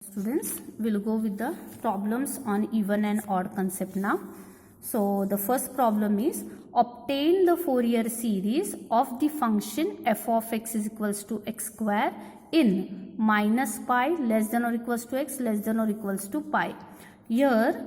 Students, we'll go with the problems on even and odd concept now. So the first problem is obtain the Fourier series of the function f of x is equals to x square in minus pi less than or equals to x less than or equals to pi. Here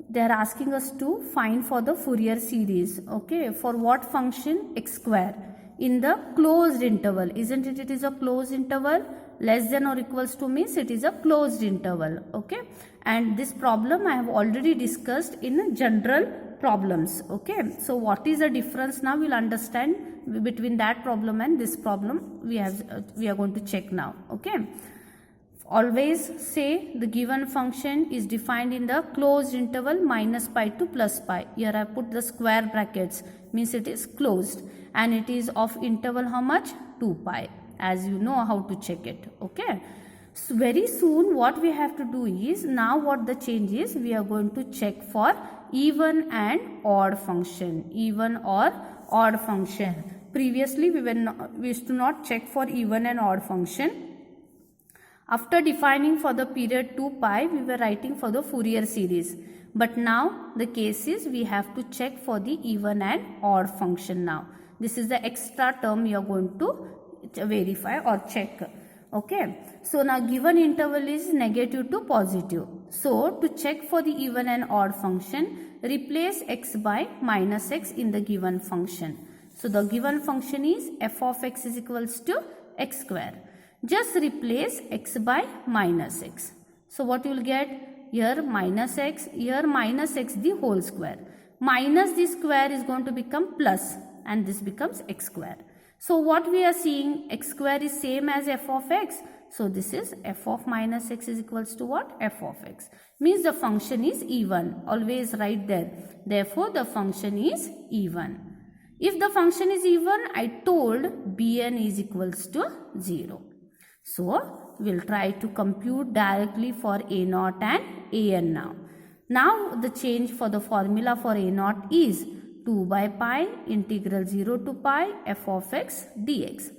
they are asking us to find for the Fourier series. Okay, for what function? X square in the closed interval. Isn't it? It is a closed interval. Less than or equals to means it is a closed interval. Okay, and this problem I have already discussed in general problems. Okay, so what is the difference now? We'll understand between that problem and this problem we are going to check now. Okay, always say the given function is defined in the closed interval minus pi to plus pi. Here I put the square brackets, means it is closed, and it is of interval how much? 2 pi, as you know how to check it. Okay, so very soon what we have to do is, now what the change is, we are going to check for even and odd function, even or odd function. Previously we used to not check for even and odd function. After defining for the period 2 pi, we were writing for the Fourier series. But now the case is we have to check for the even and odd function now. This is the extra term we are going to verify or check. Okay, so now given interval is negative to positive. So to check for the even and odd function, replace x by minus x in the given function. So the given function is f of x is equals to x square. Just replace x by minus x. So what you will get? Here minus x, here minus x the whole square. Minus the square is going to become plus, and this becomes x square. So what we are seeing, x square is same as f of x. So this is f of minus x is equals to what? F of x. Means the function is even. Always write there. Therefore the function is even. If the function is even, I told bn is equals to 0. So we'll try to compute directly for a0 and an now. Now the change for the formula for a0 is 2 by pi integral 0 to pi f of x dx.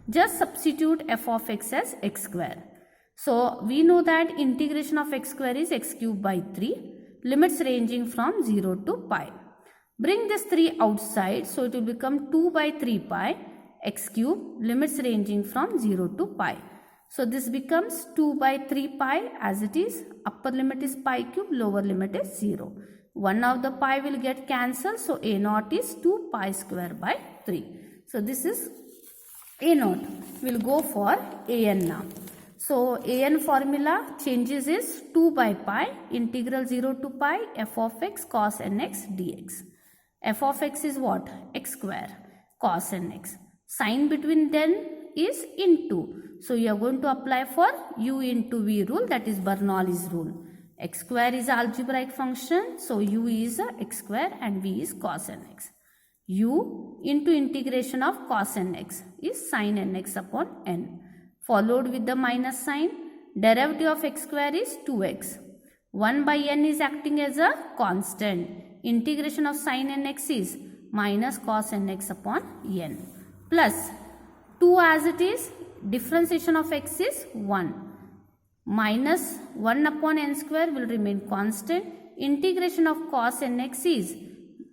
Just substitute f of x as x square. So we know that integration of x square is x cube by 3. Limits ranging from 0 to pi. Bring this 3 outside, so it will become 2 by 3 pi x cube, limits ranging from 0 to pi. So this becomes 2 by 3 pi as it is. Upper limit is pi cube, lower limit is 0. One of the pi will get cancelled. So a0 is 2 pi square by 3. So this is a0. We'll go for an now. So an formula changes is 2 by pi integral 0 to pi f of x cos nx dx. F of x is what? X square cos nx. Sign between them is into. So you are going to apply for u into v rule, that is Bernoulli's rule. X square is algebraic function, so u is x square and v is cos nx. U into integration of cos nx is sin nx upon n, followed with the minus sign. Derivative of x square is 2x. 1 by n is acting as a constant. Integration of sin nx is minus cos nx upon n, plus 2 as it is. Differentiation of x is 1. Minus 1 upon n square will remain constant. Integration of cos nx is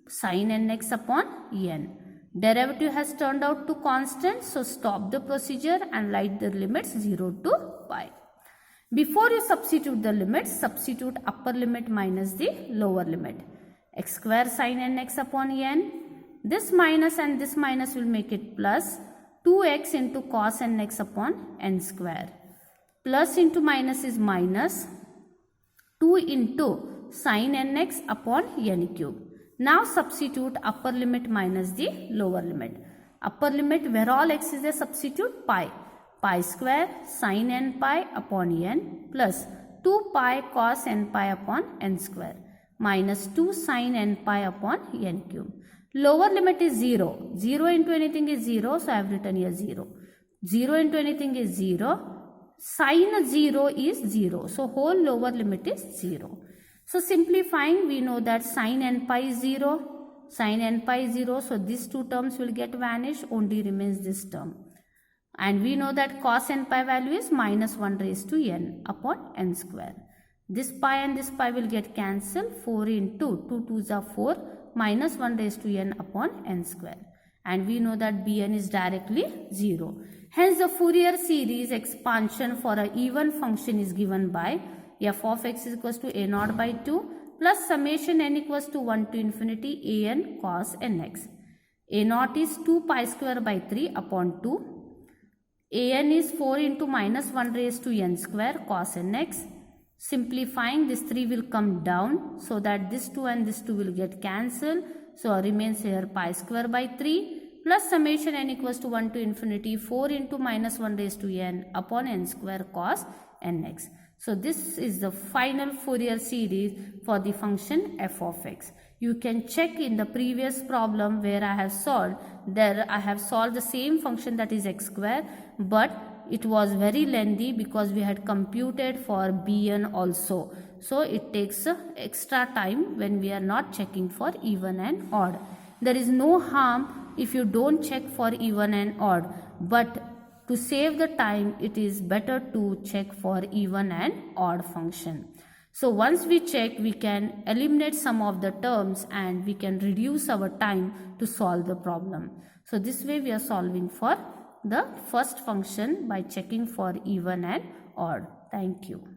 sin nx upon n. Derivative has turned out to constant, so stop the procedure and write the limits 0 to pi. Before you substitute the limits, substitute upper limit minus the lower limit. X square sin nx upon n. This minus and this minus will make it plus 2x into cos nx upon n square. Plus into minus is minus 2 into sin nx upon n cube. Now substitute upper limit minus the lower limit. Upper limit where all x is a substitute pi. Pi square sin n pi upon n plus 2 pi cos n pi upon n square minus 2 sin n pi upon n cube. Lower limit is 0. 0 into anything is 0. So I have written here 0. 0 into anything is 0. Sin 0 is 0. So whole lower limit is 0. So simplifying, we know that sin n pi is 0. Sin n pi is 0. So these two terms will get vanished. Only remains this term. And we know that cos n pi value is minus 1 raised to n upon n square. This pi and this pi will get cancelled. 4 into 2 2s are 4 minus 1 raised to n upon n square. And we know that Bn is directly 0. Hence the Fourier series expansion for a even function is given by f of x is equals to a naught by 2 plus summation n equals to 1 to infinity a n cos nx. A naught is 2 pi square by 3 upon 2. A n is 4 into minus 1 raised to n square cos nx. Simplifying, this 3 will come down so that this 2 and this 2 will get cancelled. So remains here pi square by 3 plus summation n equals to 1 to infinity 4 into minus 1 raised to n upon n square cos nx. So this is the final Fourier series for the function f of x. You can check in the previous problem where I have solved. There I have solved the same function, that is x square, but it was very lengthy because we had computed for Bn also. So it takes extra time when we are not checking for even and odd. There is no harm if you don't check for even and odd, but to save the time, it is better to check for even and odd function. So once we check, we can eliminate some of the terms and we can reduce our time to solve the problem. So this way we are solving for the first function by checking for even and odd. Thank you.